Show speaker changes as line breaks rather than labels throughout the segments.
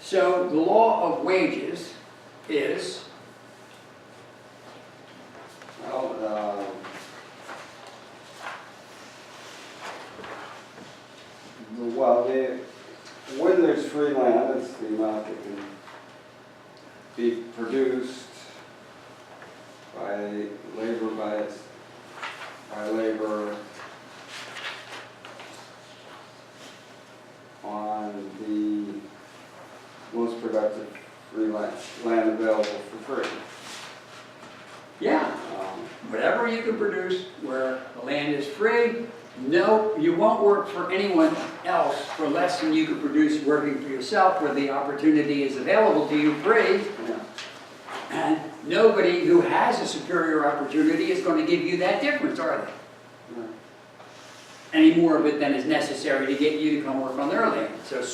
So the law of wages is,
Well, when there's free land, it's the amount that can be produced by labor on the most productive free land available for free.
yeah, whatever you can produce where the land is free. No, you won't work for anyone else for less than you could produce working for yourself, where the opportunity is available to you free.
Yeah.
And nobody who has a superior opportunity is going to give you that difference, are they?
Yeah.
Any more of it than is necessary to get you to come work on their land. So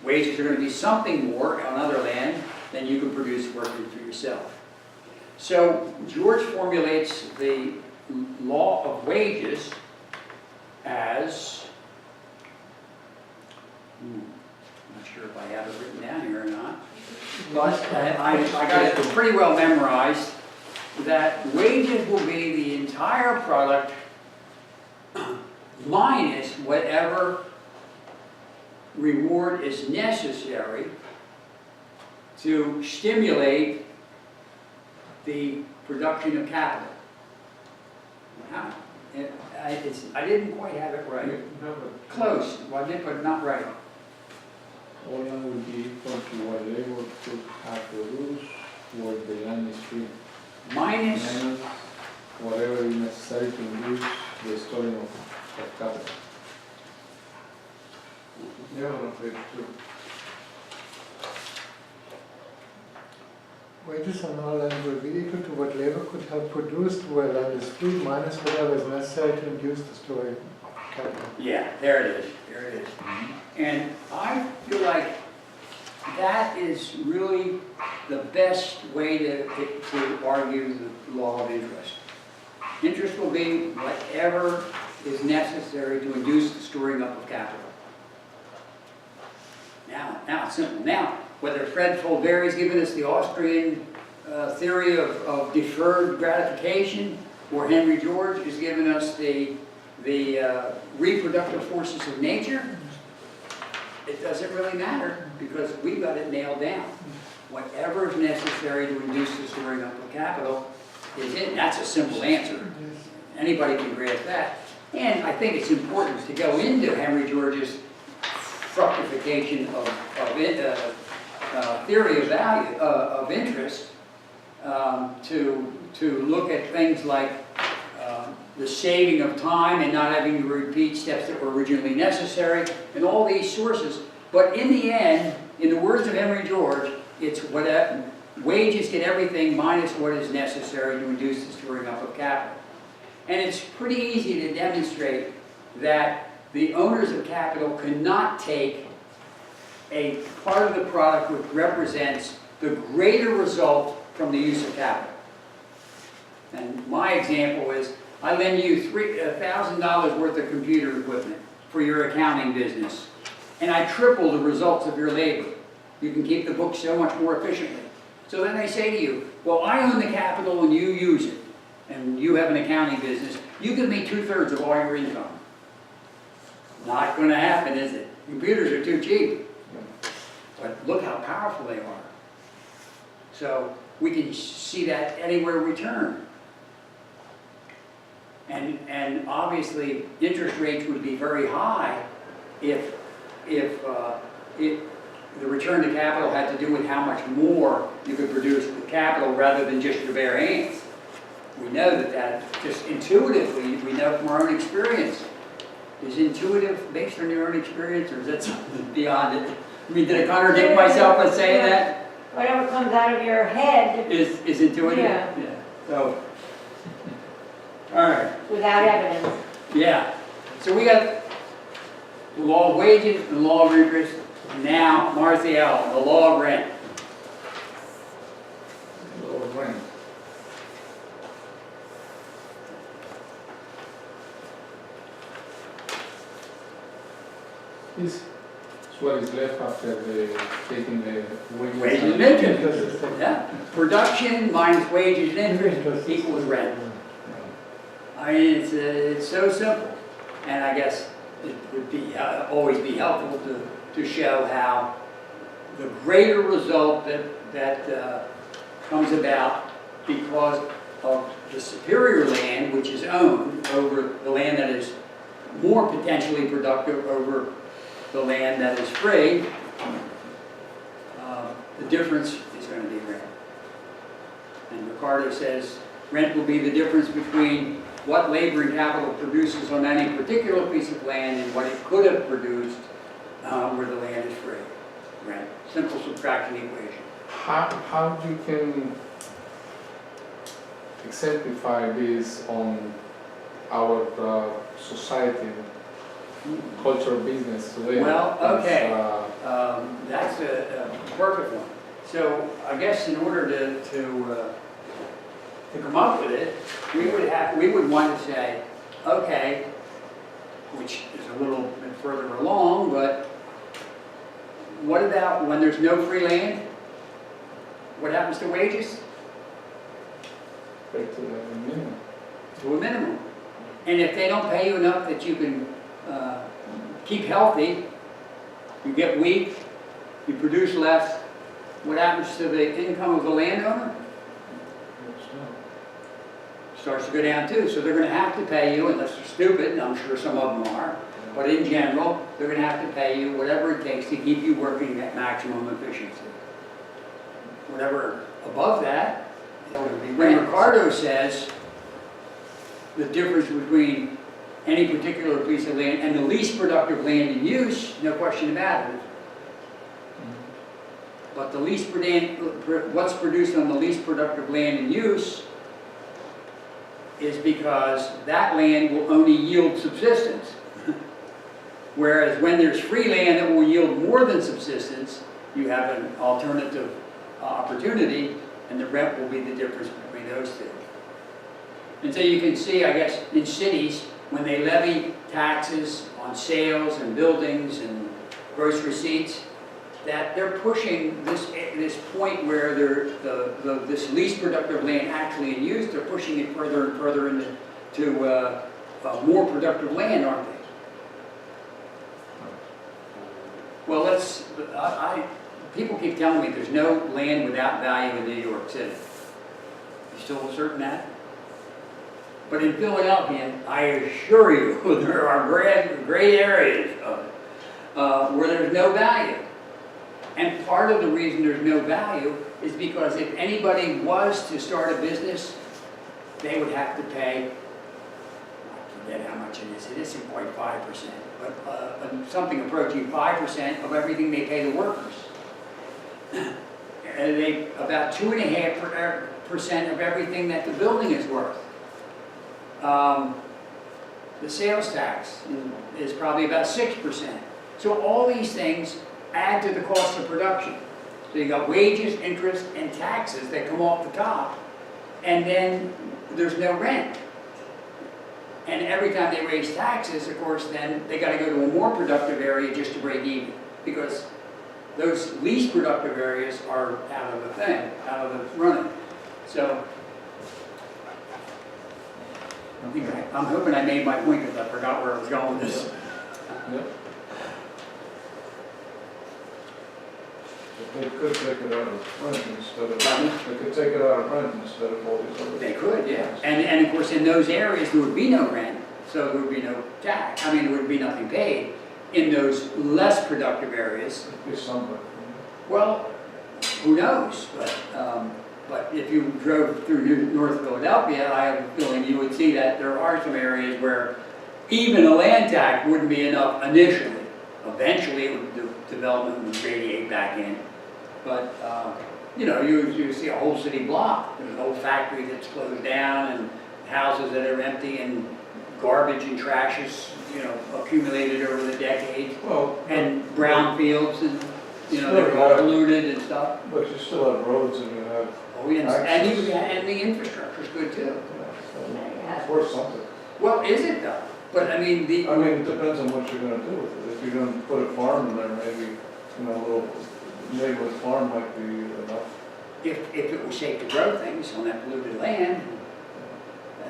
wages are going to be something more on other land than you can produce working for yourself. So George formulates the law of wages as, I'm not sure if I have it written down here or not, but I got it pretty well memorized, that wages will be the entire product minus whatever reward is necessary to stimulate the production of capital. Now, I didn't quite have it right. Close, well, I did, but not right.
All land will be equal to what labor could have produced, what the land is free.
Minus,
Minus whatever is necessary to induce the storing of capital.
Yeah, on page 2.
Wages on all land will be equal to what labor could have produced where land is free minus whatever is necessary to induce the storing of capital.
yeah, there it is, there it is. And I feel like that is really the best way to argue the law of interest. Interest will be whatever is necessary to induce the storing up of capital. Now it's simple. Now, whether Fred Folderi's given us the Austrian theory of deferred gratification, or Henry George has given us the reproductive forces of nature, it doesn't really matter because we've got it nailed down. Whatever is necessary to induce the storing up of capital is it. That's a simple answer. Anybody can grasp that. And I think it's important to go into Henry George's fructification of theory of value, of interest, to look at things like the saving of time and not having to repeat steps that were originally necessary, and all these sources. But in the end, in the words of Henry George, it's whatever, wages get everything minus what is necessary to induce the storing up of capital. And it's pretty easy to demonstrate that the owners of capital cannot take a part of the product which represents the greater result from the use of capital. And my example is, I lend you $1,000 worth of computer equipment for your accounting business, and I triple the results of your labor. You can keep the books so much more efficiently. So then I say to you, well, I own the capital and you use it, and you have an accounting business. You give me 2/3 of all your income. Not going to happen, is it? Computers are too cheap. But look how powerful they are. So we can see that anywhere we turn. And obviously, interest rates would be very high if the return to capital had to do with how much more you could produce with capital rather than just your bare hands. We know that just intuitively, we know from our own experience. Is intuitive based on your own experience, or is that something beyond it? I mean, did I contradict myself by saying that?
Whatever comes out of your head
Is intuitive?
Yeah.
So, all right.
without evidence.
Yeah. So we got the law of wages and the law of interest. Now, Martial, the law of rent.
Law of rent. what is left after taking the wages.
Wages and interest. Yeah, production minus wages and interest equals rent. I mean, it's so simple, and I guess it would be, always be helpful to show how the greater result that comes about because of the superior land, which is owned over the land that is more potentially productive over the land that is free, the difference is going to be rent. And Ricardo says rent will be the difference between what labor and capital produces on any particular piece of land and what it could have produced where the land is free. Rent. Simple subtraction equation.
How you can exemplify this on our society, culture, business today?
Well, okay.
It's,
That's a perfect one. So I guess in order to come up with it, we would want to say, okay, which is a little bit further along, but what about when there's no free land? What happens to wages?
back to the minimum.
To a minimum. And if they don't pay you enough that you can keep healthy, you get weak, you produce less, what happens to the income of the landowner? Starts to go down too. So they're going to have to pay you, unless they're stupid, and I'm sure some of them are, but in general, they're going to have to pay you whatever it takes to keep you working at maximum efficiency. Whatever above that, when Ricardo says the difference between any particular piece of land and the least productive land in use, no question about it. But the least what's produced on the least productive land in use is because that land will only yield subsistence. Whereas when there's free land that will yield more than subsistence, you have an alternative opportunity, and the rent will be the difference between those two. And so you can see, I guess, in cities, when they levy taxes on sales and buildings and gross receipts, that they're pushing this point where this least productive land actually in use, they're pushing it further and further into more productive land, aren't they? Well, people keep telling me there's no land without value in New York City. You still asserting that? But in Philadelphia, I assure you, there are great areas of it where there's no value. And part of the reason there's no value is because if anybody was to start a business, they would have to pay, I forget how much it isn't quite 5%, but something approaching 5% of everything they pay the workers. And about 2.5% of everything that the building is worth. The sales tax is probably about 6%. So all these things add to the cost of production. So you got wages, interest, and taxes that come off the top, and then there's no rent. And every time they raise taxes, of course, then they got to go to a more productive area just to break even, because those least productive areas are out of the thing, out of the running. So I'm hoping I made my point because I forgot where I was going with this.
Yep.
They could take it out of rent instead of, they could take it out of rent instead of all these other.
They could, yeah. And of course, in those areas, there would be no rent, so there would be no tax. I mean, there would be nothing paid. In those less productive areas,
Be somewhere.
well, who knows? But if you drove through North Philadelphia, I have a feeling you would see that there are some areas where even a land tax wouldn't be enough initially. Eventually, the development would radiate back in. But, you know, you see a whole city block. There's an old factory that's closed down and houses that are empty and garbage and trash is, you know, accumulated over the decades.
Well,
And brownfields and, you know,
Sure,
they're all
yeah.
polluted and stuff.
but you still have roads and you have,
Oh, yeah,
Access.
and the infrastructure's good too.
so it's worth something.
Well, is it though? But I mean,
I mean, it depends on what you're gonna do with it. If you're gonna put a farm in there, maybe, you know, a little neighborhood farm might be enough.
if it was safe to grow things on that polluted land,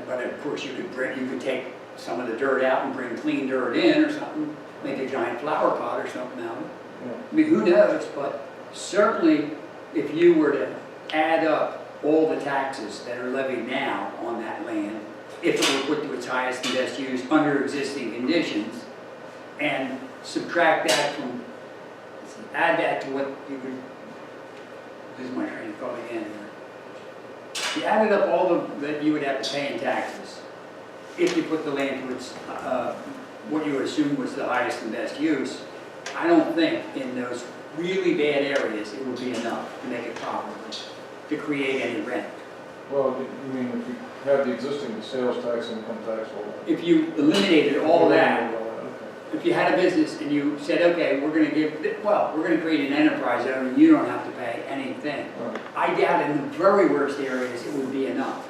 but of course you could take some of the dirt out and bring clean dirt in or something, make a giant flower pot or something out of it.
Yeah.
I mean, who knows, but certainly if you were to add up all the taxes that are levied now on that land, if it were put to its highest and best use under existing conditions, and subtract that from, add that to what you would, lose my train of thought again here. You added up all that you would have to pay in taxes, if you put the land to its, what you assumed was the highest and best use. I don't think in those really bad areas it would be enough to make it profitable, to create any rent.
Well, you mean if you have the existing sales tax, income tax, all that?
If you eliminated all that,
Okay.
if you had a business and you said, okay, we're gonna create an enterprise zone and you don't have to pay anything.
Right.
I doubt in the very worst areas it would be enough.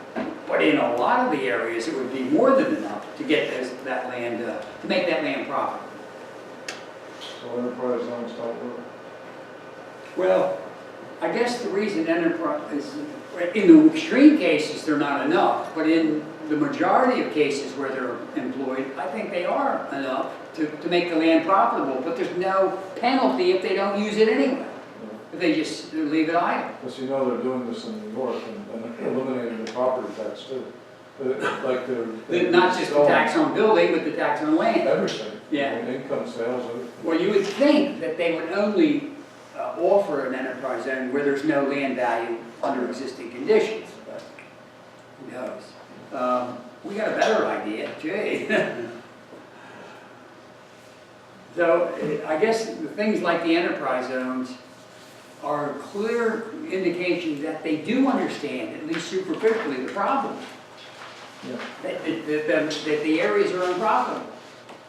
But in a lot of the areas, it would be more than enough to get that land, to make that land profitable.
So enterprise zones don't work?
Well, I guess the reason enterprise is, in the extreme cases, they're not enough, but in the majority of cases where they're employed, I think they are enough to make the land profitable, but there's no penalty if they don't use it anyway, if they just leave it idle.
Because you know they're doing this in New York and eliminating the property tax too. Like they're.
Not just the tax on building, but the tax on land.
Everything.
Yeah.
I mean, income, sales, everything.
Well, you would think that they would only offer an enterprise zone where there's no land value under existing conditions, but who knows? We got a better idea, gee. So I guess the things like the enterprise zones are a clear indication that they do understand, at least superficially, the problem.
Yeah.
That the areas are unprofitable.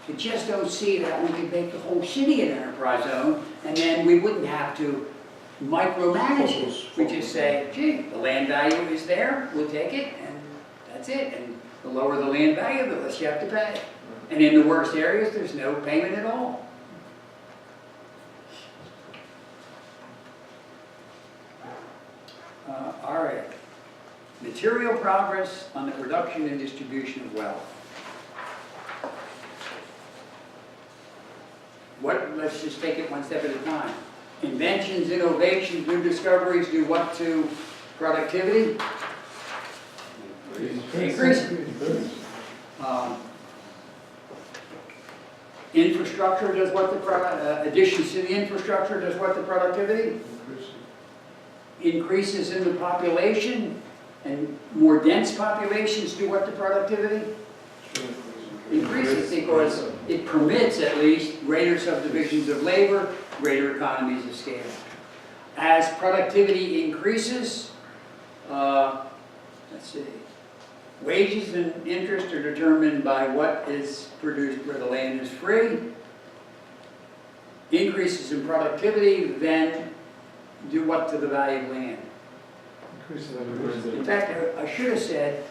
You just don't see that we could make the whole city an enterprise zone, and then we wouldn't have to micromanage it. We just say, gee, the land value is there, we'll take it, and that's it. And the lower the land value, the less you have to pay. And in the worst areas, there's no payment at all. All right. Material progress on the production and distribution of wealth. Let's just take it one step at a time. Inventions, innovations, new discoveries do what to productivity? Increase. Infrastructure does what the additions to the infrastructure does what the productivity? Increases in the population and more dense populations do what to productivity? Increases, because it permits at least greater subdivisions of labor, greater economies of scale. As productivity increases, let's see, wages and interest are determined by what is produced where the land is free. Increases in productivity then do what to the value of land? In fact, I should have said,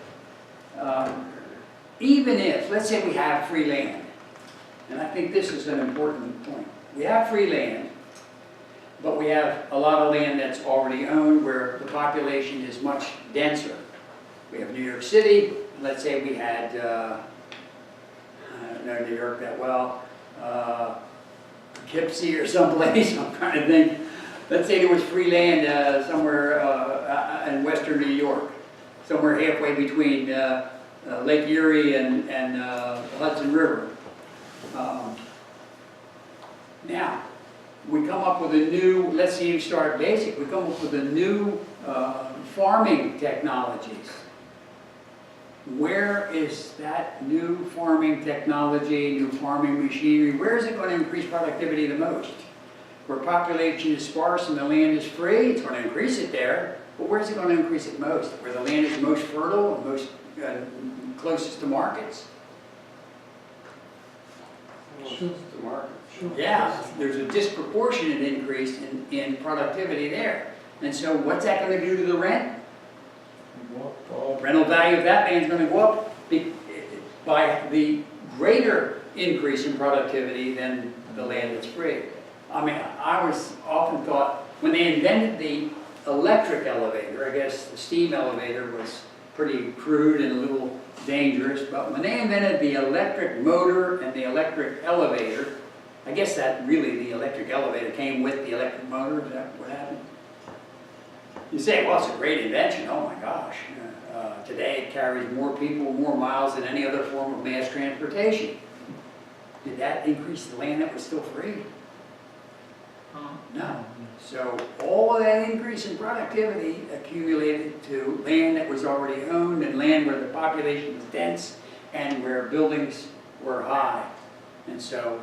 even if, let's say we have free land, and I think this is an important point. We have free land, but we have a lot of land that's already owned where the population is much denser. We have New York City, let's say we had, I don't know New York that well, Poughkeepsie or someplace, I'm trying to think. Let's say there was free land somewhere in western New York, somewhere halfway between Lake Erie and the Hudson River. Now, we come up with a new, let's say you start basic, we come up with a new farming technologies. Where is that new farming technology, new farming machinery, where is it going to increase productivity the most? Where population is sparse and the land is free, it's going to increase it there, but where is it going to increase it most? Where the land is most fertile and most closest to markets?
To market.
Yeah, there's a disproportionate increase in productivity there. And so what's that going to do to the rent? Rental value of that land is going to go up by the greater increase in productivity than the land that's free. I mean, I was often thought, when they invented the electric elevator, I guess the steam elevator was pretty crude and a little dangerous, but when they invented the electric motor and the electric elevator, I guess that really, the electric elevator came with the electric motor, is that what happened? You say, well, it's a great invention, oh my gosh. Today it carries more people, more miles than any other form of mass transportation. Did that increase the land that was still free? No. So all of that increase in productivity accumulated to land that was already owned and land where the population was dense and where buildings were high. And so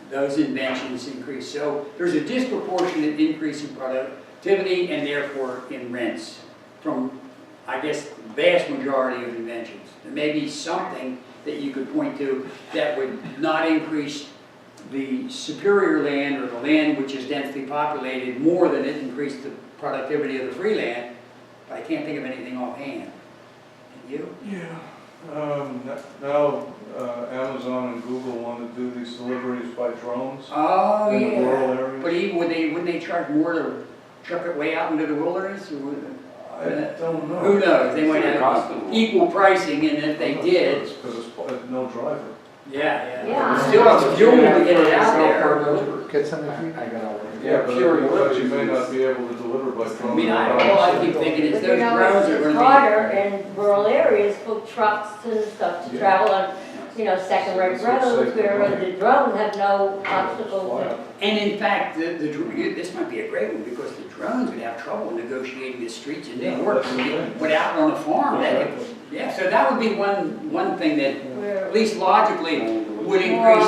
those inventions increased. So there's a disproportionate increase in productivity and therefore in rents from, I guess, the vast majority of inventions. There may be something that you could point to that would not increase the superior land or the land which is densely populated more than it increased the productivity of the free land, but I can't think of anything offhand. Can you?
Yeah. Now, Amazon and Google want to do these deliveries by drones
Oh,
in the rural
yeah.
areas.
But even wouldn't they charge more to truck it way out into the wilderness? Or
I don't know.
who knows? They might
It's
have
custom.
equal pricing, and if they did,
Because it's no driver.
yeah.
Yeah.
Still have fuel to get it out there.
Get some agreement.
I got
Yeah,
But
pure
but you may
deliveries.
not be able to deliver by drone.
I mean, all I keep thinking is
But
those
you know,
drones are
it's
going
harder in rural areas for trucks and stuff to
Yeah.
travel on, second-rate
That's what's
roads
safe to
where
do.
the drones have no obstacles.
Fly
to-
up.
And in fact, this might be a great one, because the drones would have trouble negotiating the streets in New
Yeah,
York.
that's the thing.
Without on a farm, yeah, so that would be one thing that,
Where
at least logically, would increase,
more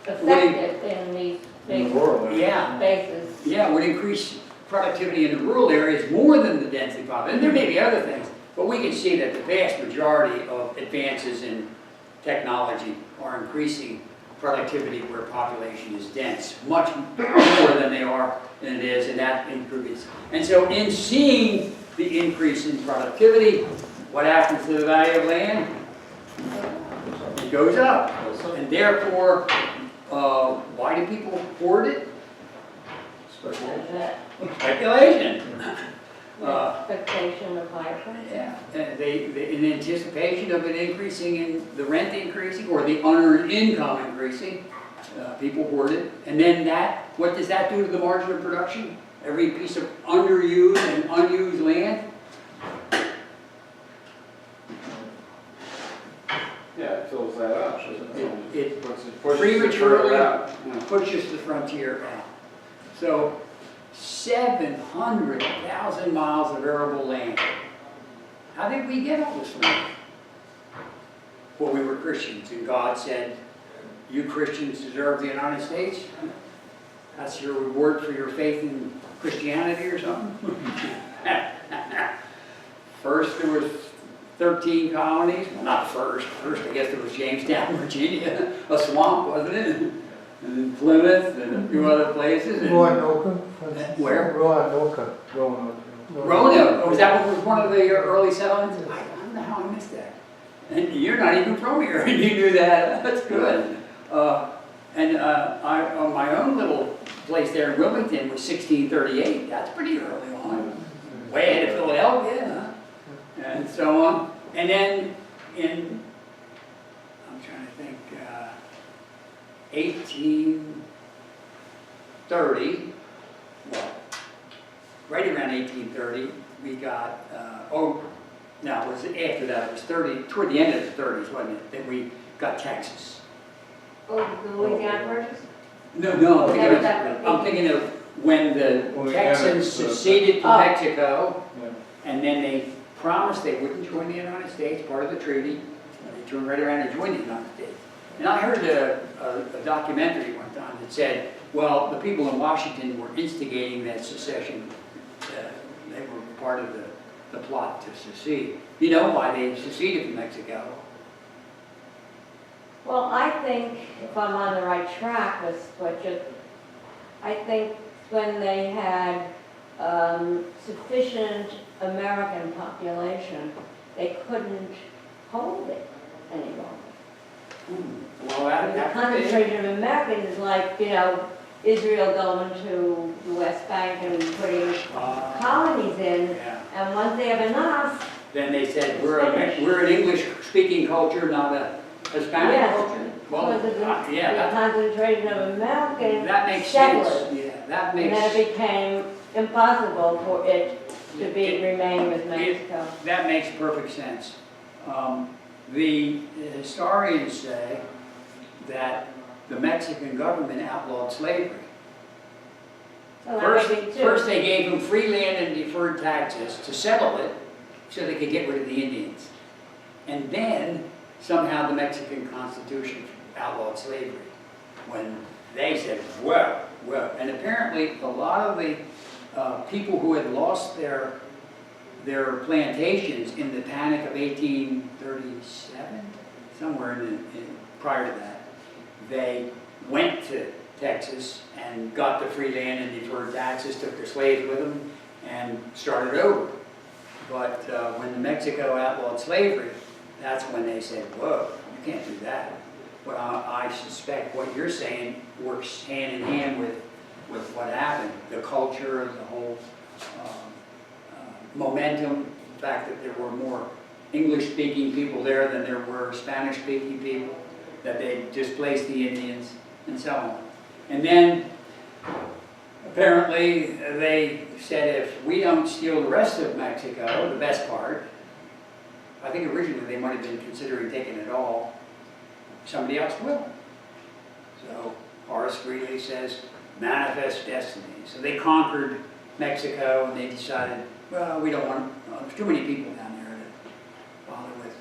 effective in these
In
big
the rural areas.
yeah,
spaces.
would increase productivity in the rural areas more than the densely populated. And there may be other things, but we can see that the vast majority of advances in technology are increasing productivity where population is dense, much more than it is, and that improves. And so in seeing the increase in productivity, what happens to the value of land? It goes up. And therefore, why do people hoard it?
That
Speculation.
expectation of higher prices.
Yeah, and they, in anticipation of it increasing, in the rent increasing, or the unearned income increasing, people hoard it. And then what does that do to the margin of production? Every piece of underused and unused land?
Yeah, it fills that up, doesn't it?
It
Pushes it further
prematurely
out. Yeah.
pushes the frontier out. So 700,000 miles of arable land. How did we get all this land? Well, we were Christians, and God said, you Christians deserve the United States. That's your reward for your faith in Christianity or something? First there was 13 colonies, well, not first I guess there was Jamestown, Virginia, a swamp, wasn't it? And then Plymouth and a few other places. and-
Roanoke, for
Uh,
instance.
where?
Roanoke.
Roanoke, was that one of the early settlements? I don't know how I missed that. And you're not even from here, and you knew that, that's good. On my own little place there in Wilmington was 1638, that's pretty early on. Way ahead of Philadelphia, huh? And so on. And then I'm trying to think, 1830, well, right around 1830, we got, no, it was after that, it was toward the end of the 30s, wasn't it, that we got Texas.
Oh, the Louisiana Purchase?
No,
That-
I'm thinking of when the
When we
Texans
annexed,
seceded to
Oh.
Mexico,
Yeah.
and then they promised they wouldn't join the United States, part of the treaty, and they turned right around and joined the United States. And I heard a documentary one time that said, well, the people in Washington were instigating that secession. They were part of the plot to secede. You know why they seceded from Mexico?
Well, I think, if I'm on the right track with what I think when they had sufficient American population, they couldn't hold it anymore.
Well,
The
that,
concentration of Americans is like, Israel going to the West Bank and putting colonies in,
yeah.
and once they have enough,
Then they said, we're an English-speaking culture, not a Hispanic
Yes.
culture. Well,
because of the
yeah,
concentration of Americans
that makes sense.
settlers.
Yeah, that
And
makes,
then it became impossible for it to remain with Mexico.
that makes perfect sense. The historians say that the Mexican government outlawed slavery.
So that would be
First
too.
they gave them free land and deferred taxes to settle it so they could get rid of the Indians. And then somehow the Mexican Constitution outlawed slavery when they said, well, and apparently a lot of the people who had lost their plantations in the Panic of 1837, somewhere prior to that, they went to Texas and got the free land and deferred taxes, took their slaves with them, and started over. But when Mexico outlawed slavery, that's when they said, whoa, you can't do that. But I suspect what you're saying works hand in hand with what happened. The culture, the whole momentum, the fact that there were more English-speaking people there than there were Spanish-speaking people, that they displaced the Indians, and so on. And then, apparently, they said if we don't steal the rest of Mexico, the best part, I think originally they might have been considering taking it all, somebody else will. So Horace Greeley says, manifest destiny. So they conquered Mexico and they decided, well, we don't want, there's too many people down there to bother with.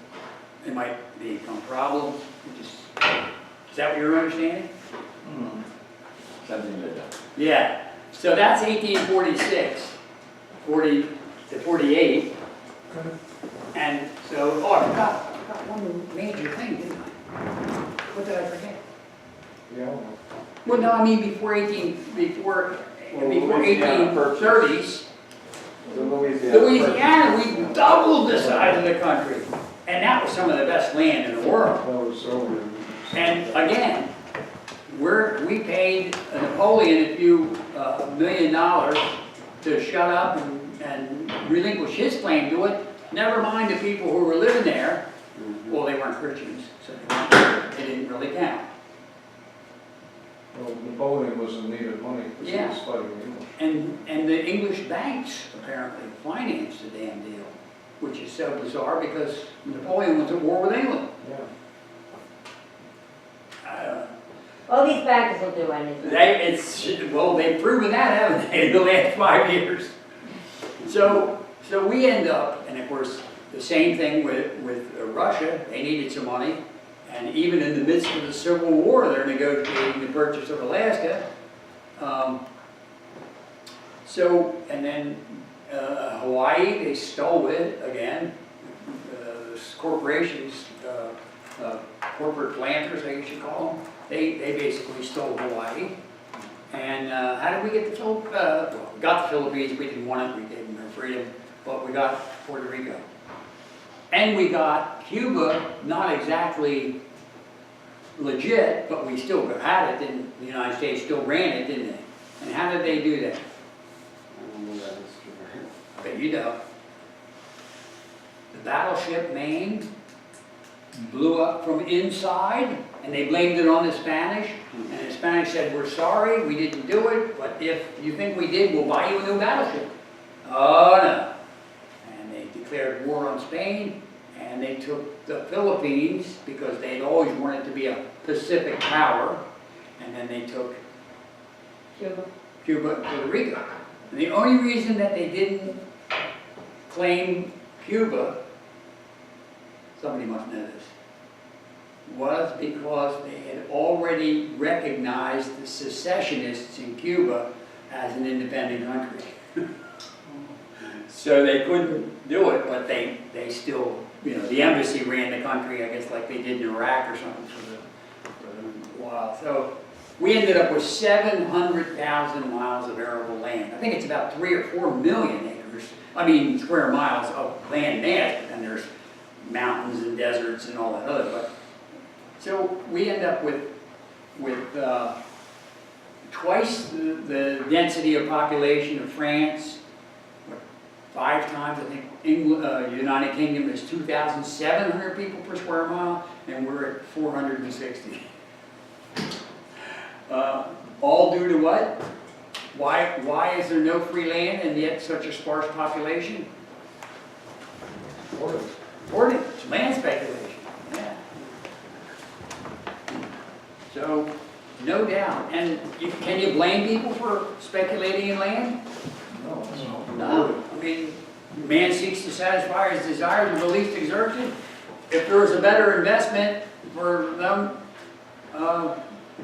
It might become a problem. Is that what you're understanding?
Something like that.
Yeah. So that's 1846, 40 to 48. And so, I forgot one major thing, didn't I? What did I forget?
Yeah.
Well, no, I mean before
Louisiana purchase.
1830s,
The Louisiana.
Louisiana, we doubled the size of the country. And that was some of the best land in the world.
That was so weird.
And again, we paid Napoleon a few $1 million to shut up and relinquish his claim to it. Never mind the people who were living there. Well, they weren't Christians, so they didn't really count.
Well, Napoleon was in need of money because he
Yeah.
was fighting the English.
And the English banks apparently financed the damn deal, which is so bizarre because Napoleon was at war with England.
Yeah.
I don't know.
All these bankers will do anything.
They've proven that, haven't they, in the last 5 years? So we end up, and of course, the same thing with Russia. They needed some money, and even in the midst of the Civil War, they're negotiating the purchase of Alaska. And then Hawaii, they stole it again. Corporations, corporate planters, I guess you call them, they basically stole Hawaii. And how did we get the Philippines? Well, we got the Philippines, we didn't want it, we gave them their freedom, but we got Puerto Rico. And we got Cuba, not exactly legit, but we still had it, and the United States still ran it, didn't they? And how did they do that?
I don't know that history.
I bet you know. The battleship Maine blew up from inside, and they blamed it on the Spanish. And the Spanish said, we're sorry, we didn't do it, but if you think we did, we'll buy you a new battleship. Oh, no. And they declared war on Spain, and they took the Philippines, because they'd always wanted to be a Pacific power, and then they took Cuba and Puerto Rico. And the only reason that they didn't claim Cuba, somebody must know this, was because they had already recognized the secessionists in Cuba as an independent country. So they couldn't do it, but they still, the embassy ran the country, I guess, like they did in Iraq or something for a while. So we ended up with 700,000 miles of arable land. I think it's about 3 or 4 million acres, square miles of land mass, but then there's mountains and deserts and all that other, but So we end up with twice the density of population of France, 5 times, I think, United Kingdom is 2,700 people per square mile, and we're at 460. All due to what? Why is there no free land and yet such a sparse population? Hoarding, it's land speculation, yeah. So, no doubt, and can you blame people for speculating in land? No, I mean, man seeks to satisfy his desires with the least exertion. If there was a better investment for them,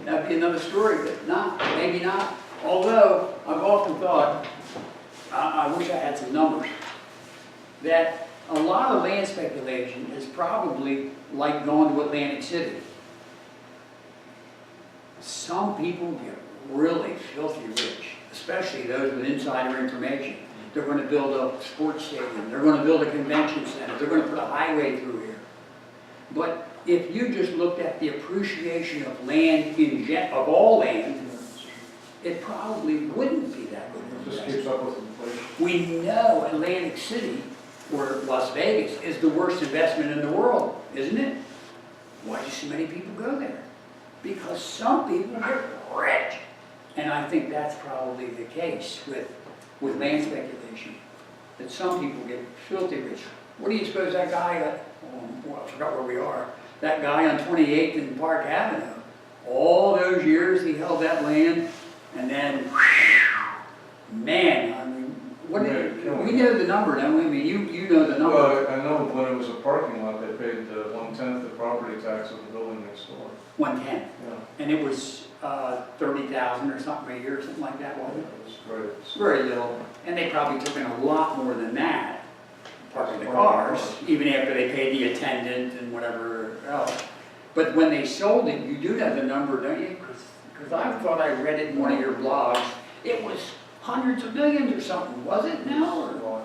that'd be another story, but not, maybe not. Although, I've often thought, I wish I had some numbers, that a lot of land speculation is probably like going to Atlantic City. Some people get really filthy rich, especially those with insider information. They're going to build a sports stadium, they're going to build a convention center, they're going to put a highway through here. But if you just looked at the appreciation of land, of all land, it probably wouldn't be that good.
It just keeps up with inflation.
We know Atlantic City, or Las Vegas, is the worst investment in the world, isn't it? Why do so many people go there? Because some people get rich. And I think that's probably the case with land speculation, that some people get filthy rich. What do you suppose that guy, well, I forgot where we are, that guy on 28th and Park Avenue, all those years he held that land, and then, man, I mean, we know the number, don't we? I mean, you know the number.
Well, I know when it was a parking lot, they paid 1/10 the property tax of the building next door.
1/10.
Yeah,
And it was 30,000 or something a year, something like that, wasn't it?
it was great.
Very little. And they probably took in a lot more than that, parking the cars, even after they paid the attendant and whatever else. But when they sold it, you do know the number, don't you? Because I thought I read it in one of your blogs. It was hundreds of millions or something, was it now? Or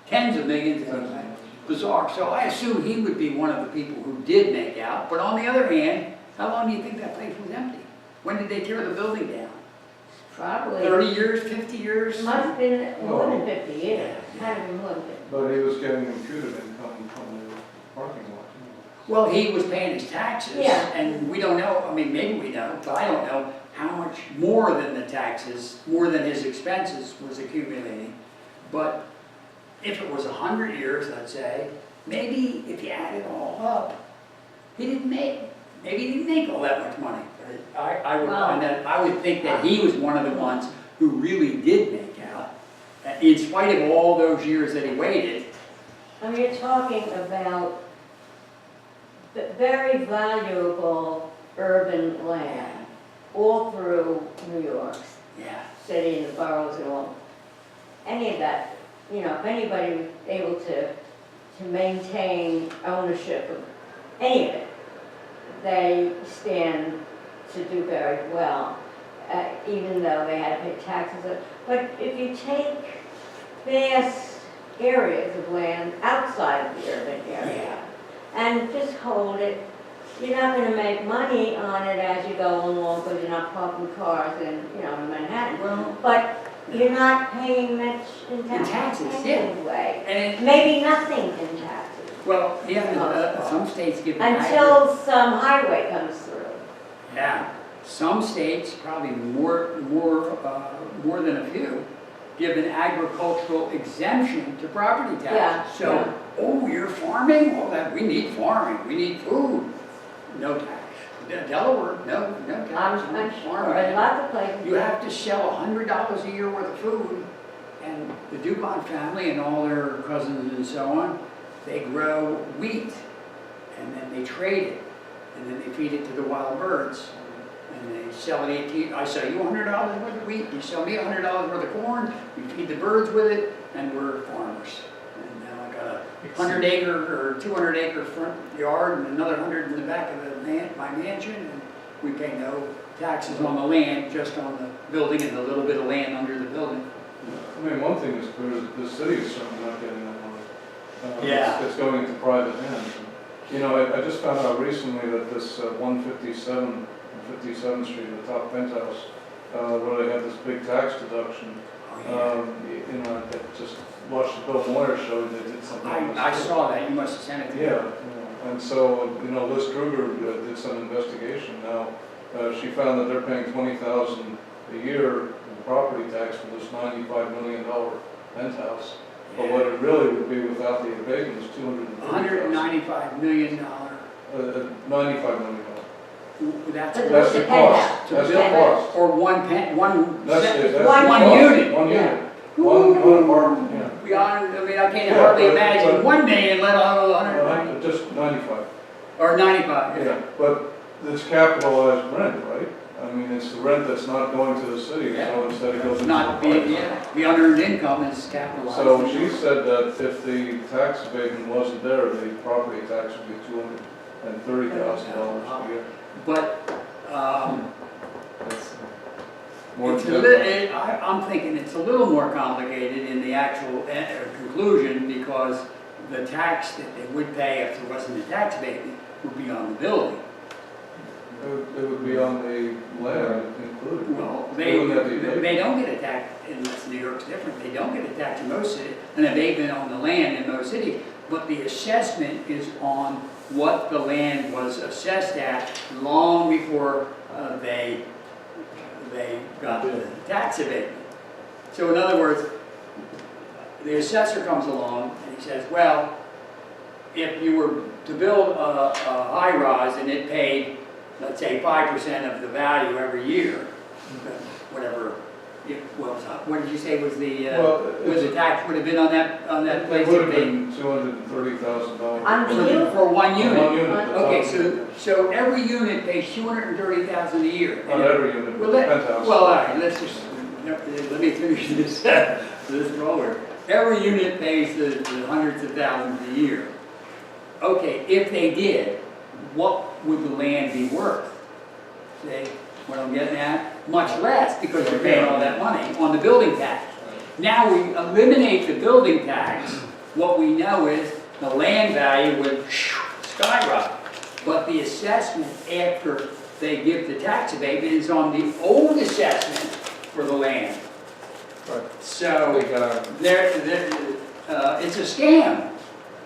tens of millions anyway. Bizarre. So I assume he would be one of the people who did make out. But on the other hand, how long do you think that place was empty? When did they tear the building down?
Probably.
30 years, 50 years?
Must have been more than 50 years, had to be more than 50.
But he was getting imputed income from the parking lot.
Well, he was paying his taxes,
Yeah.
and we don't know, I mean, maybe we know, but I don't know how much more than the taxes, more than his expenses was accumulating. But if it was 100 years, let's say, maybe if you add it all up, maybe he didn't make all that much money. But I would
Wow.
find that, I would think that he was one of the ones who really did make out, in spite of all those years that he waited.
I mean, you're talking about the very valuable urban land all through New York
Yeah.
City and the boroughs and all. Any of that, you know, if anybody was able to maintain ownership of any of it, they stand to do very well, even though they had to pay taxes. But if you take vast areas of land outside of the urban area and just hold it, you're not going to make money on it as you go along because you're not parking cars in, you know, in Manhattan.
Well,
But you're not paying much in
taxes,
taxes
yeah.
anyway.
and
Maybe nothing in taxes
well, yeah, some states give an
until some highway comes through.
Yeah, some states, probably more than a few, give an agricultural exemption to property taxes.
Yeah,
So,
yeah.
oh, you're farming? Well, we need farming, we need food. No tax. Delaware, no tax.
I'm
no
sure,
farming.
in lots of places.
You have to sell $100 a year worth of food, and the DuPont family and all their cousins and so on, they grow wheat, and then they trade it, and then they feed it to the wild birds, and they sell it I sell you $100 worth of wheat, you sell me $100 worth of corn, we feed the birds with it, and we're farmers. And now I got a 100-acre or 200-acre front yard and another 100 in the back of my mansion, and we pay no taxes on the land, just on the building and the little bit of land under the building.
I mean, one thing is clear, is that the city is certainly not getting that money.
Yeah.
It's going into private hands. You know, I just found out recently that this 157 and 57th Street, the top penthouse, where they had this big tax deduction, you know, I just watched the Bill Moyer show, they did something.
I saw that, you must have sent it to me.
Yeah, and so, you know, Liz Kruger did some investigation now. She found that they're paying $20,000 a year in property tax for this $95 million penthouse. But what it really would be without the abatement is
$195 million.
$95 million.
That's
That's the cost,
To
that's the
build
cost.
Or one
That's it, that's
One
the cost.
unit.
One
Yeah.
unit. One apartment, yeah.
Beyond, I mean, I can't
Yeah,
hardly
but-
imagine
but-
1 million, let alone 190,
Just 95.
or 95,
Yeah, but it's capitalized rent, right? I mean, it's the rent that's not going to the city, so instead it goes
It's
into
not
the
being,
parks.
yeah, the unearned income is capitalized.
So she said that if the tax abatement wasn't there, the property tax would be $230,000 a year.
But,
That's,
More
it's a
than
li- I'm thinking it's a little more complicated in the actual conclusion, because the tax that they would pay if there wasn't a tax abatement would be on the building.
It would be on the land included.
Well,
It wouldn't have the abatement.
they don't get a tax, unless New York's different, they don't get a tax in most cities, an abatement on the land in most cities, but the assessment is on what the land was assessed at long before they got the tax abatement. So in other words, the assessor comes along and he says, well, if you were to build a high-rise and it paid, let's say, 5% of the value every year, whatever, what did you say was the, was the tax would have been on that place?
It would have been $230,000.
On the unit?
For one unit?
One unit.
Okay, so every unit pays $230,000 a year.
Not every unit,
Well,
but the penthouse.
Well, all right, let's just, let me finish this roller. Every unit pays the hundreds of thousands a year. Okay, if they did, what would the land be worth? See what I'm getting at? Much less, because you're paying all that money on the building tax. Now we eliminate the building tax, what we know is the land value would skyrocket. But the assessment after they give the tax abatement is on the old assessment for the land.
right.
So
They gotta,
it's a scam.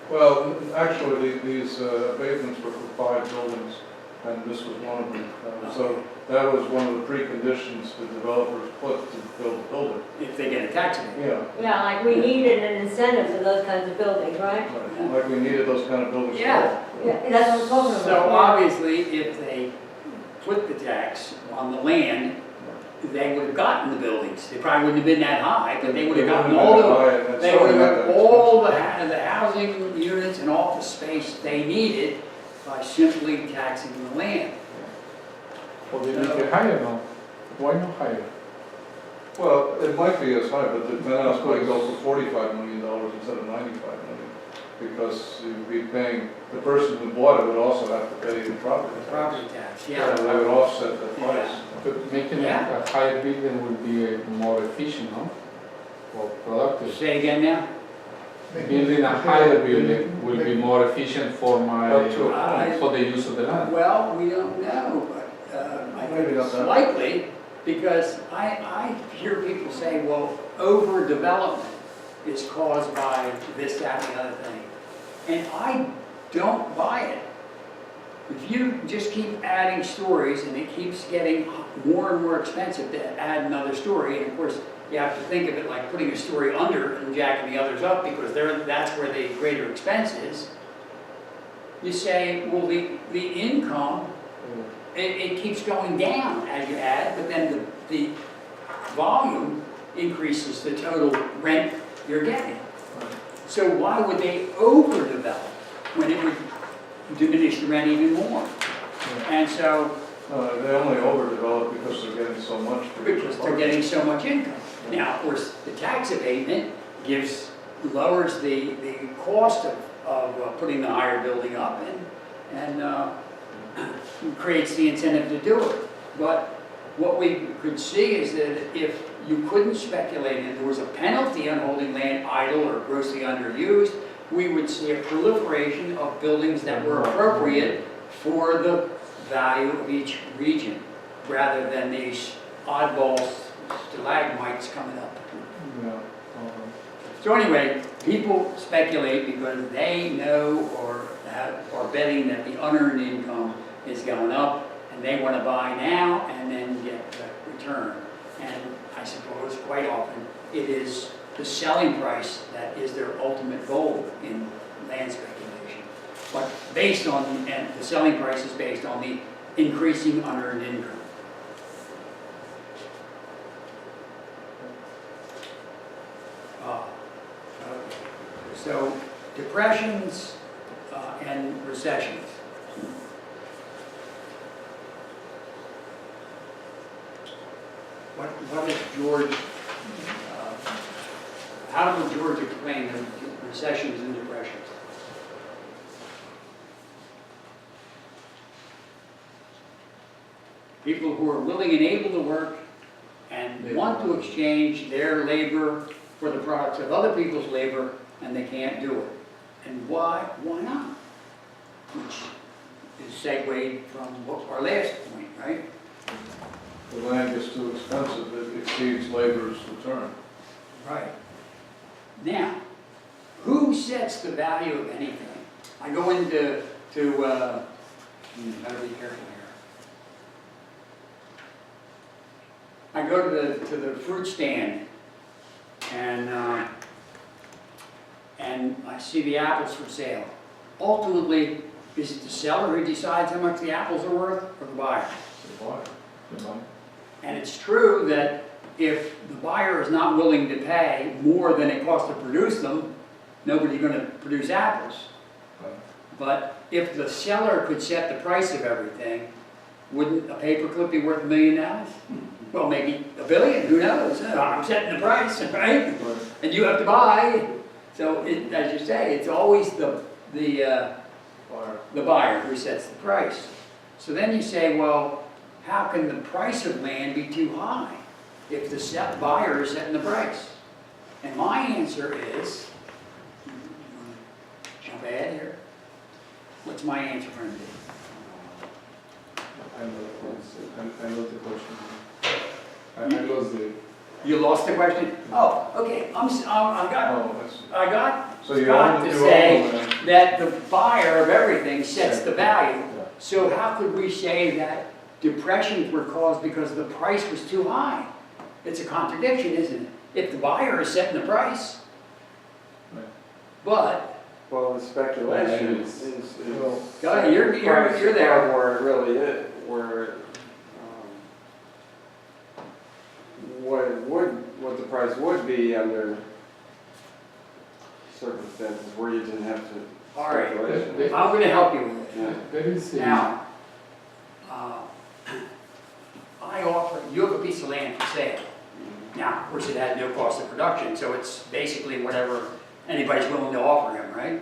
Well, actually, these abatements were for 5 buildings, and this was one of them. So that was one of the preconditions the developers put to build the building.
If they get a tax abatement.
Yeah,
Yeah, like we needed an incentive for those kinds of buildings, right?
like we needed those kind of buildings.
Yeah.
Yeah, that's what I'm talking about.
So
yeah.
obviously, if they put the tax on the land, they would have gotten the buildings. They probably wouldn't have been that high, but they would have gotten all the, they would have gotten all the housing units and office space they needed by simply taxing the land.
well, they make it higher now. Why not higher?
Well, it might be as high, but the penthouse might go for $45 million instead of $95 million. Because you'd be paying, the person who bought it would also have to pay the property tax.
Property tax,
So
yeah.
they would offset the price.
But making
Yeah.
a higher building would be more efficient, no? Or productive.
Say again now?
Building a higher building will be more efficient for my,
Up to a
point.
for the use of the land.
Well, we don't know, but I think
Maybe not
it's
that.
likely, because I hear people say, well, overdevelopment is caused by this, that, and the other thing. And I don't buy it. If you just keep adding stories and it keeps getting more and more expensive to add another story, and of course, you have to think of it like putting a story under and jacking the others up, because that's where the greater expense is. You say, well, the income, it keeps going down as you add, but then the volume increases the total rent you're getting. So why would they overdevelop when it would diminish the rent even more? And so,
They only overdevelop because they're getting so much. for each
because they're
apartment.
getting so much income. Now, of course, the tax abatement lowers the cost of putting the higher building up and creates the incentive to do it. But what we could see is that if you couldn't speculate and there was a penalty on holding land idle or grossly underused, we would see a proliferation of buildings that were appropriate for the value of each region, rather than these oddball stalagmites coming up.
Yeah.
So anyway, people speculate because they know or are betting that the unearned income is going up, and they want to buy now and then get the return. And I suppose quite often it is the selling price that is their ultimate goal in land speculation. But based on, and the selling price is based on the increasing unearned income. Okay. So depressions and recessions. What is George, how would George explain the recessions and depressions? People who are willing and able to work and want to exchange their labor for the products of other people's labor, and they can't do it. And why? Why not? Which is segued from our last point, right?
The land gets too expensive, it exceeds labor's return.
Right. Now, who sets the value of anything? I go into, gotta be careful here. I go to the fruit stand, and I see the apples for sale. Ultimately, is it the seller who decides how much the apples are worth, or the buyer?
The buyer. The buyer.
And it's true that if the buyer is not willing to pay more than it costs to produce them, nobody's going to produce apples.
Right.
But if the seller could set the price of everything, wouldn't a paperclip be worth $1 million? Well, maybe $1 billion, who knows? I'm setting the price, right? And you have to buy. So, as you say, it's always the buyer who sets the price. So then you say, well, how can the price of land be too high if the buyer is setting the price? And my answer is, jump ahead here. What's my answer going to be?
I know the question. I lost the.
You lost the question? Oh, okay. I got
So you
Scott
own-
to
you
say
own the land.
that the buyer of everything sets the value.
Yeah.
So how could we say that depressions were caused because the price was too high? It's a contradiction, isn't it? If the buyer is setting the price,
Right.
but,
Well, the speculation is
Well,
go ahead, you're there.
where it really is, where, what the price would be under circumstances where you didn't have to.
All right,
speculation.
I'm going to help you with it.
Yeah.
There is a,
Now, I offer, you have a piece of land for sale. Now, of course, it had no cost of production, so it's basically whatever anybody's willing to offer him, right?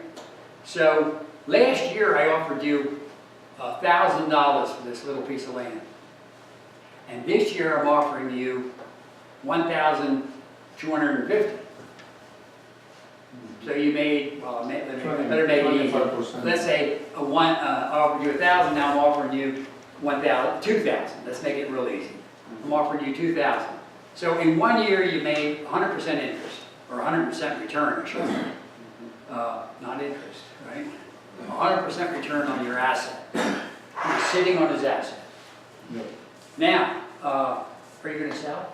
So, last year I offered you $1,000 for this little piece of land. And this year I'm offering you $1,250. So you made, well, I better make it easy.
25%.
Let's say I offered you $1,000, now I'm offering you $2,000. Let's make it real easy. I'm offering you $2,000. So in 1 year you made 100% interest, or 100% return, I should say. Not interest, right? 100% return on your asset. You're sitting on his asset.
Yeah.
Now, are you going to sell?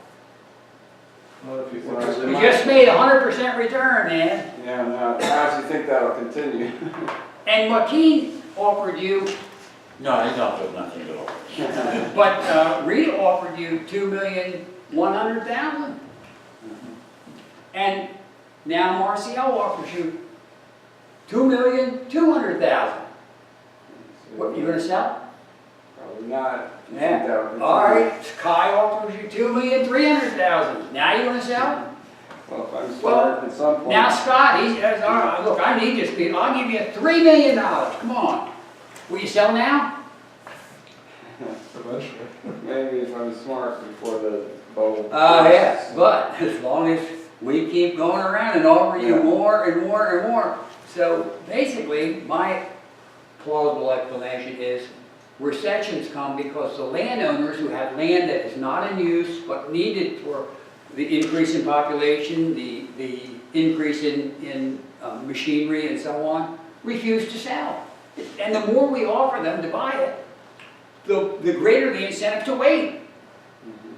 Well, if you think
Well,
it's-
You just made 100% return, man.
Yeah, no, I actually think that'll continue.
And Joaquin offered you,
No, he's not doing nothing at all.
but Rita offered you $2,100,000. And now Marcial offers you $2,200,000. What, you gonna sell?
Probably not. I think
Yeah.
that'll continue.
All right, Kai offers you $2,300,000. Now you wanna sell?
Well, if I'm smart, at some point.
Now Scott, he says, all right, look, I need this people. I'll give you $3 million. Come on. Will you sell now?
Eventually.
Maybe if I'm smart before the bowl.
Yes, but as long as we keep going around and offering you
Yeah.
more and more and more. So basically, my plausible explanation is recessions come because the landowners who have land that is not in use but needed for the increase in population, the increase in machinery and so on, refuse to sell. And the more we offer them to buy it, the greater the incentive to wait.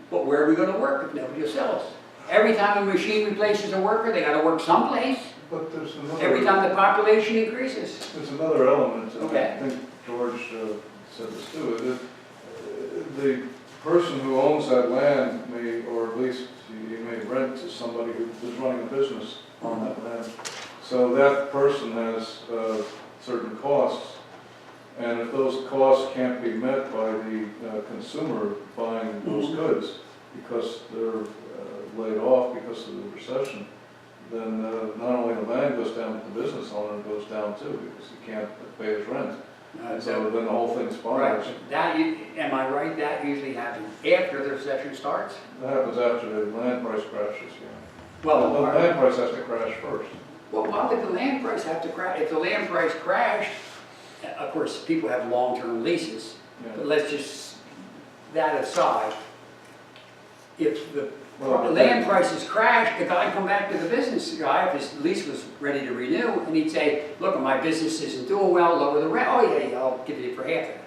But where are we going to work if nobody will sell us? Every time a machine replaces a worker, they got to work someplace.
But there's
Every
another,
time the population increases.
there's another element, and
Okay.
I think George said this too, that the person who owns that land may, or at least he may rent to somebody who is running a business on that land. So that person has certain costs, and if those costs can't be met by the consumer buying those goods because they're laid off because of the recession, then not only the land goes down, but the business owner goes down too, because he can't pay his rent. And so then the whole thing
Right,
spirals.
that, am I right, that usually happens after the recession starts?
That happens after the land price crashes, yeah.
Well,
The land price has to crash first.
well, why would the land price have to crash? If the land price crashed, of course, people have long-term leases, but
Yeah.
let's just, that aside, if the
Well,
land prices crashed, the guy come back to the business guy, if his lease was ready to renew, and he'd say, look, my business isn't doing well, lower the rent. Oh, yeah, I'll give you for half of it,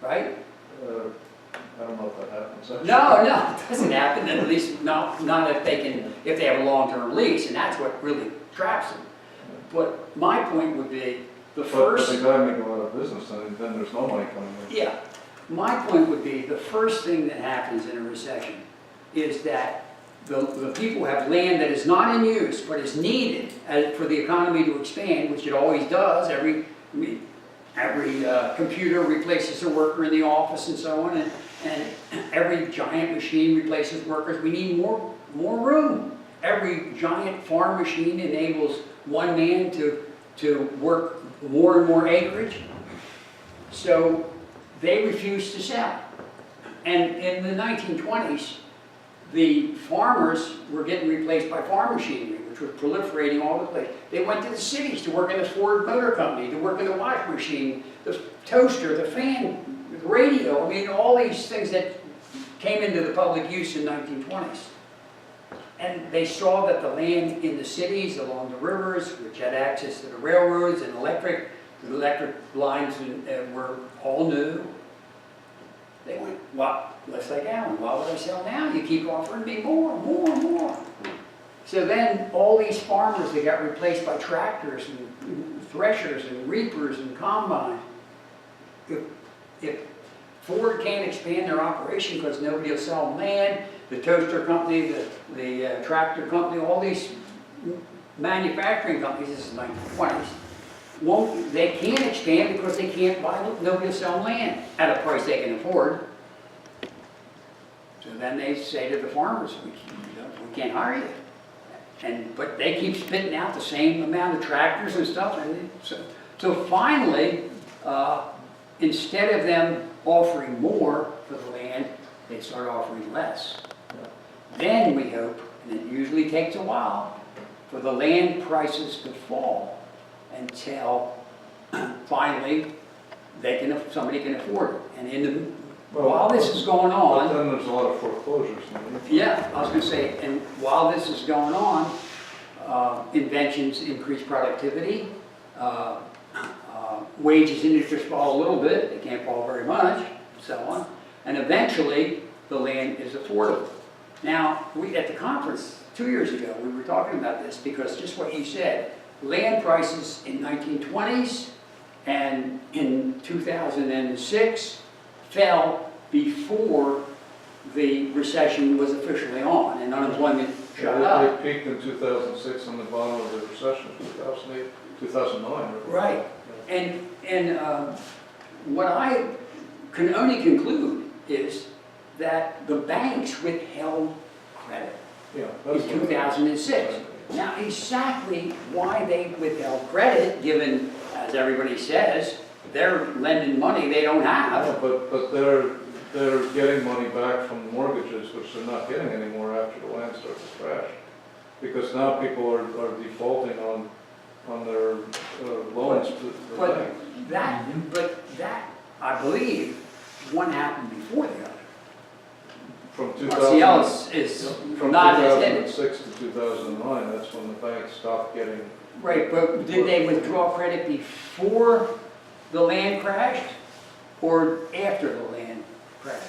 right?
I don't know if that happens. actually.
No, it doesn't happen, at least not if they have a long-term lease, and that's what really traps them. But my point would be, the
But
first,
the guy may go out of business, and then there's no money coming in.
yeah, my point would be, the first thing that happens in a recession is that the people have land that is not in use, but is needed for the economy to expand, which it always does. Every computer replaces a worker in the office and so on, and every giant machine replaces workers. We need more room. Every giant farm machine enables one man to work more and more acreage. So they refuse to sell. And in the 1920s, the farmers were getting replaced by farm machinery, which was proliferating all the place. They went to the cities to work in the Ford Motor Company, to work in the washing machine, the toaster, the fan, the radio. I mean, all these things that came into the public use in the 1920s. And they saw that the land in the cities along the rivers, which had access to the railroads and the electric lines were all new. They went, well, let's like Alan, why would I sell now? You keep offering me more. So then all these farmers, they got replaced by tractors and threshers and reapers and combines. If Ford can't expand their operation because nobody will sell land, the toaster company, the tractor company, all these manufacturing companies, this is the 1920s, they can't expand because they can't buy, nobody will sell land at a price they can afford. So then they say to the farmers, we can't hire you. But they keep spitting out the same amount of tractors and stuff. And so finally, instead of them offering more for the land, they start offering less. Then we hope, and it usually takes a while, for the land prices to fall until finally somebody can afford it. And while this is going
But
on,
then there's a lot of foreclosures.
yeah, I was going to say, and while this is going on, inventions increase productivity, wages and interest fall a little bit, they can't fall very much, so on, and eventually the land is affordable. Now, at the conference 2 years ago, we were talking about this because just what you said, land prices in 1920s and in 2006 fell before the recession was officially on and unemployment shot up.
They peaked in 2006 on the bottom of the recession, 2008, 2009.
Right. And what I can only conclude is that the banks withheld credit
Yeah,
in
that's what-
2006. Now, exactly why they withheld credit, given, as everybody says, they're lending money they don't have.
Yeah, but they're getting money back from mortgages, which they're not getting anymore after the land starts to crash. Because now people are defaulting on on their loans to the
But
bank.
that, I believe, one happened before the other.
From
RCL is
From
not as heavy.
2006 to 2009, that's when the bank stopped getting.
Right, but did they withdraw credit before the land crashed or after the land crashed?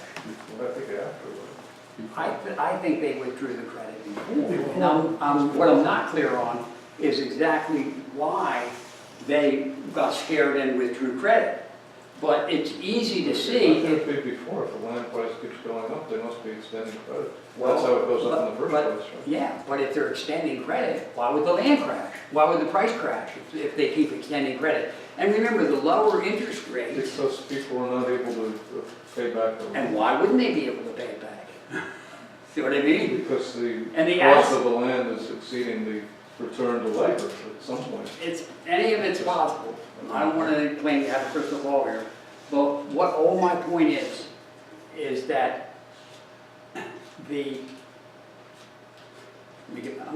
I think afterwards.
I think they withdrew the credit before. And what I'm not clear on is exactly why they got scared and withdrew credit. But it's easy to see.
It could be before, if the land price keeps going up, they must be extending credit.
Well,
That's how it goes up in the first
but-
place, right?
Yeah, but if they're extending credit, why would the land crash? Why would the price crash if they keep extending credit? And remember, the lower interest rates,
Because people are not able to pay back the
and
loan.
why wouldn't they be able to pay it back? See what I mean?
Because the
And the
cost of the land is exceeding the return to labor at some point.
Any of it's possible. I don't want to claim to have a crystal ball here, but what all my point is that I'm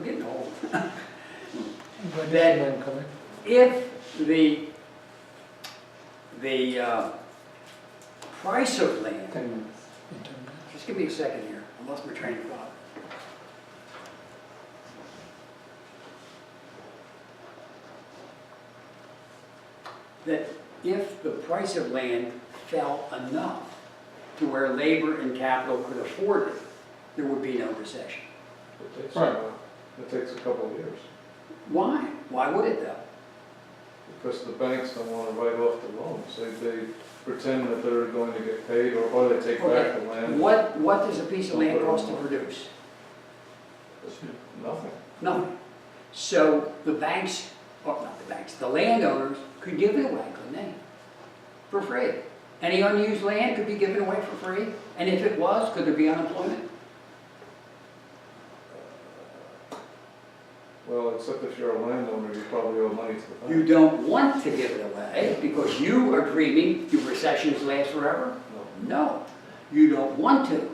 getting old.
When is
That-
the man coming?
If the price of land,
10 minutes. In 10 minutes.
just give me a second here, I lost my train of thought. That if the price of land fell enough to where labor and capital could afford it, there would be no recession.
Right.
It takes a couple of years.
Why? Why would it though?
Because the banks don't want to write off the loans. They pretend that they're going to get paid, or they take back the land.
What does a piece of land cost to produce?
Nothing.
Nothing. So the banks, or not the banks, the landowners could give it away, couldn't they? For free. Any unused land could be given away for free, and if it was, could there be unemployment?
Well, except if you're a landowner, you probably owe money to the bank.
You don't want to give it away because you are dreaming, do recessions last forever? No, you don't want to.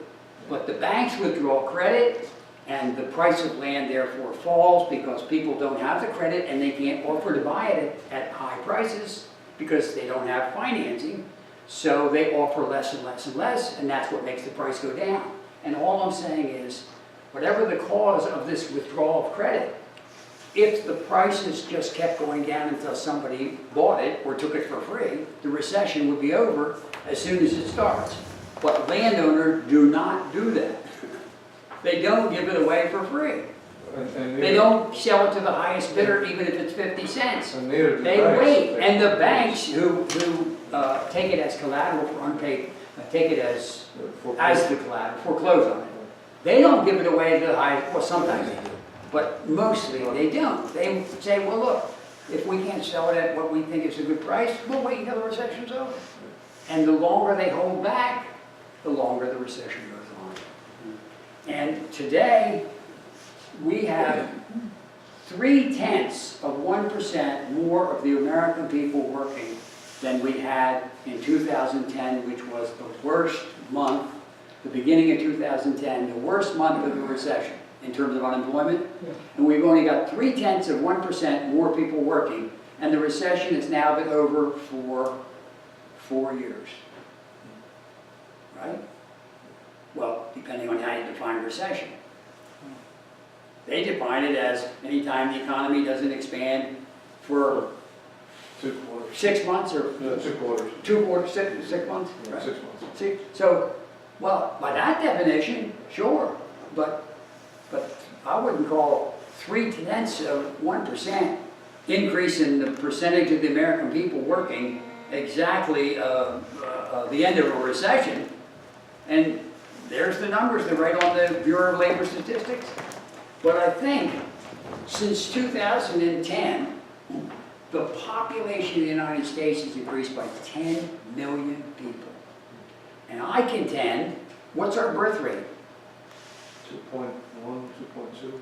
But the banks withdraw credit and the price of land therefore falls because people don't have the credit and they can't offer to buy it at high prices because they don't have financing. So they offer less and less and less, and that's what makes the price go down. And all I'm saying is, whatever the cause of this withdrawal of credit, if the prices just kept going down until somebody bought it or took it for free, the recession would be over as soon as it starts. But landowners do not do that. They don't give it away for free. They don't sell it to the highest bidder even if it's 50 cents.
And neither do
They
banks.
wait, and the banks who take it as collateral for unpaid, take it as the collateral, foreclose on it. They don't give it away to the highest, well, sometimes they do, but mostly they don't. They say, well, look, if we can't sell it at what we think is a good price, we'll wait until the recession's over. And the longer they hold back, the longer the recession goes on. And today, we have 0.3% more of the American people working than we had in 2010, which was the worst month, the beginning of 2010, the worst month of the recession in terms of unemployment. And we've only got 0.3% more people working, and the recession has now been over for 4 years. Right? Well, depending on how you define recession. They define it as any time the economy doesn't expand for
2 quarters.
6 months or
Yeah, 2 quarters.
2 quarters, 6 months?
Yeah,
Right.
6 months.
See, so, well, by that definition, sure, but I wouldn't call 0.3% increase in the percentage of the American people working exactly the end of a recession. And there's the numbers, they're right on the Bureau of Labor Statistics. But I think since 2010, the population of the United States has increased by 10 million people. And I contend, what's our birth rate?
2.1, 2.2.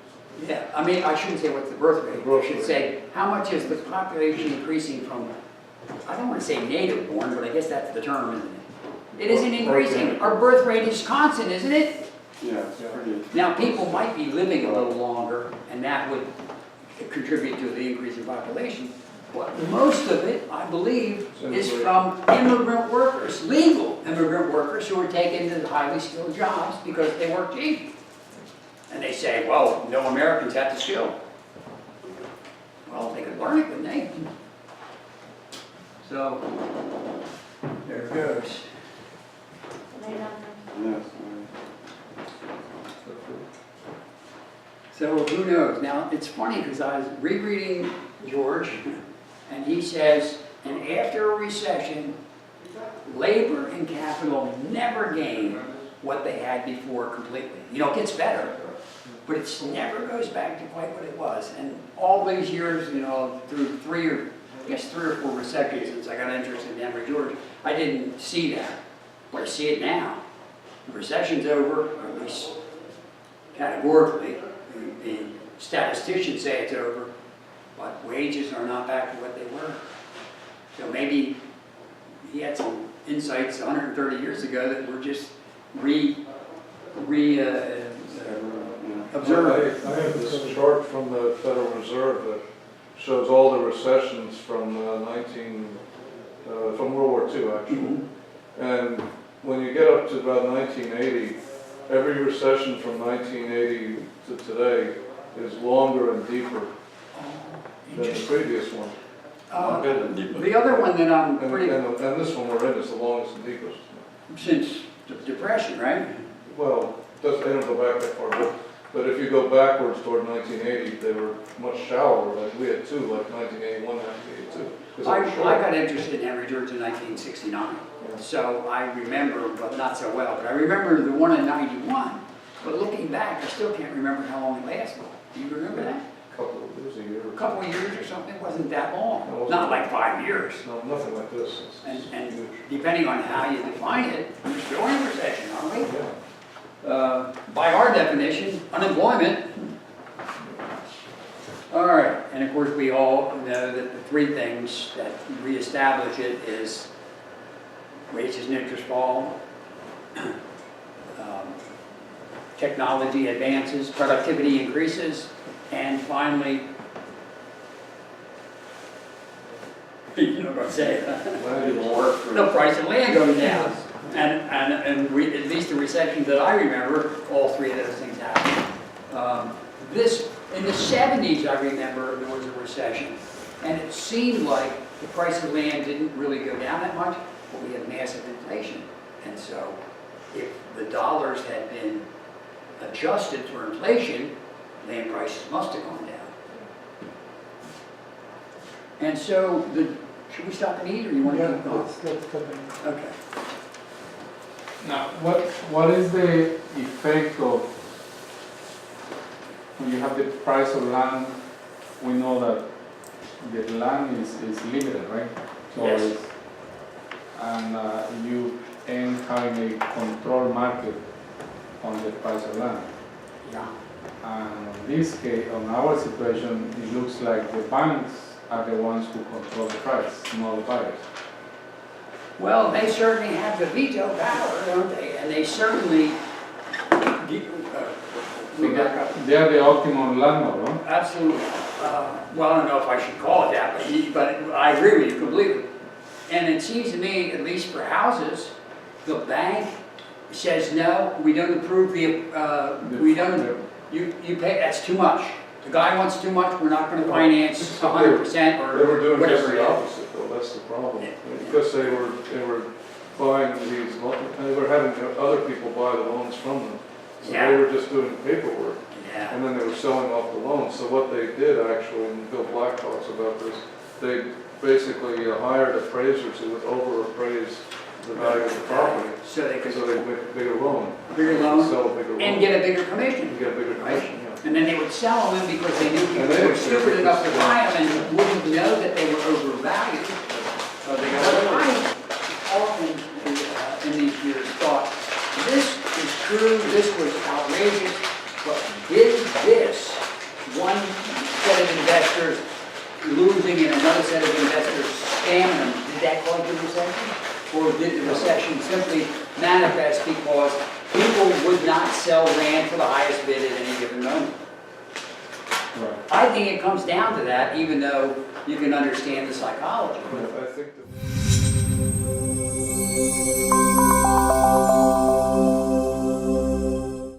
Yeah, I mean, I shouldn't say what's the birth rate.
The growth
I should
rate.
say, how much is the population increasing from, I don't want to say native born, but I guess that's the term, isn't it? It isn't increasing. Our birth rate is constant, isn't it?
Yeah, it's pretty.
Now, people might be living a little longer, and that would contribute to the increase in population. But most of it, I believe, is from immigrant workers, legal immigrant workers who are taken to highly skilled jobs because they work cheap. And they say, well, no Americans have the skill. Well, they could learn it, couldn't they? So, there it goes.
Yes.
So who knows? Now, it's funny because I was rereading George, and he says, and after a recession, labor and capital never gain what they had before completely. You know, it gets better, but it never goes back to quite what it was. And all these years, you know, through three or four recessions since I got interested in Emory George, I didn't see that, but I see it now. The recession's over, or at least categorically. The statisticians say it's over, but wages are not back to what they were. So maybe he had some insights 130 years ago that were just observed.
I have this chart from the Federal Reserve that shows all the recessions from from World War II, actually.
Mm-hmm.
And when you get up to about 1980, every recession from 1980 to today is longer and deeper than the previous one.
The other one that I'm
And,
pretty,
and this one we're in is the longest and deepest.
since the Depression, right?
Well, they don't go back that far, but if you go backwards toward 1980, they were much shallower. Like we had two, like 1981, 1982. 'cause they
I
were short.
got interested in Emory George in 1969, so I remember, but not so well, but I remember the one in 91, but looking back, I still can't remember how long it lasted. Do you remember that?
Couple of years, a year.
A couple of years or something, it wasn't that
No, it
long,
wasn't.
not like 5 years.
No, nothing like this. It's
And
huge.
depending on how you define it, we're still in recession, aren't we?
Yeah.
By our definition, unemployment. All right, and of course we all know that the three things that reestablish it is wages and interest fall, technology advances, productivity increases, and finally, you know what I'm saying? The price of land goes down. And we, at least the recessions that I remember, all three of those things happened. In the 70s, I remember there was a recession, and it seemed like the price of land didn't really go down that much, but we had massive inflation. And so if the dollars had been adjusted for inflation, land prices must have gone down. And so, should we stop and eat, or you want to
Yeah,
keep going?
let's continue.
Okay.
Now, what is the effect of, when you have the price of land, we know that the land is limited, right? So
Yes.
And you end having a control market on the price of land.
Yeah.
And in this case, on our situation, it looks like the banks are the ones who control the price, not the buyers.
Well, they certainly have the veto power, don't they? And they certainly, we back up.
They are the optimum landlord, no?
Absolutely. Well, I don't know if I should call it that, but I agree with you completely. And it seems to me, at least for houses, the bank says, no, we don't approve you pay, that's too much. The guy wants too much, we're not going to finance 100%
They were
or
doing just
whatever it
the
is.
opposite, though. That's the problem. Because they were buying these, they were having other people buy the loans from them. So
Yeah.
they were just doing paperwork,
Yeah.
and then they were selling off the loans. So what they did actually, and Bill Black talks about this, they basically hired appraisers who would over-appraise the value of the property.
So they could
So they make a bigger loan.
bigger loan
Sell a bigger loan.
and get a bigger commission.
And get a bigger commission, yeah.
And then they would sell them because they knew people
And they
were
didn't
stupid
care.
enough to buy them and wouldn't know that they were overvalued.
So they
But
got
I often, in these years, thought, this is true, this was outrageous, but did this one set of investors losing and another set of investors scamming them, did that cause the recession? Or did the recession simply manifest because people would not sell land for the highest bid at any given moment?
Right.
I think it comes down to that, even though you can understand the psychology.
I think that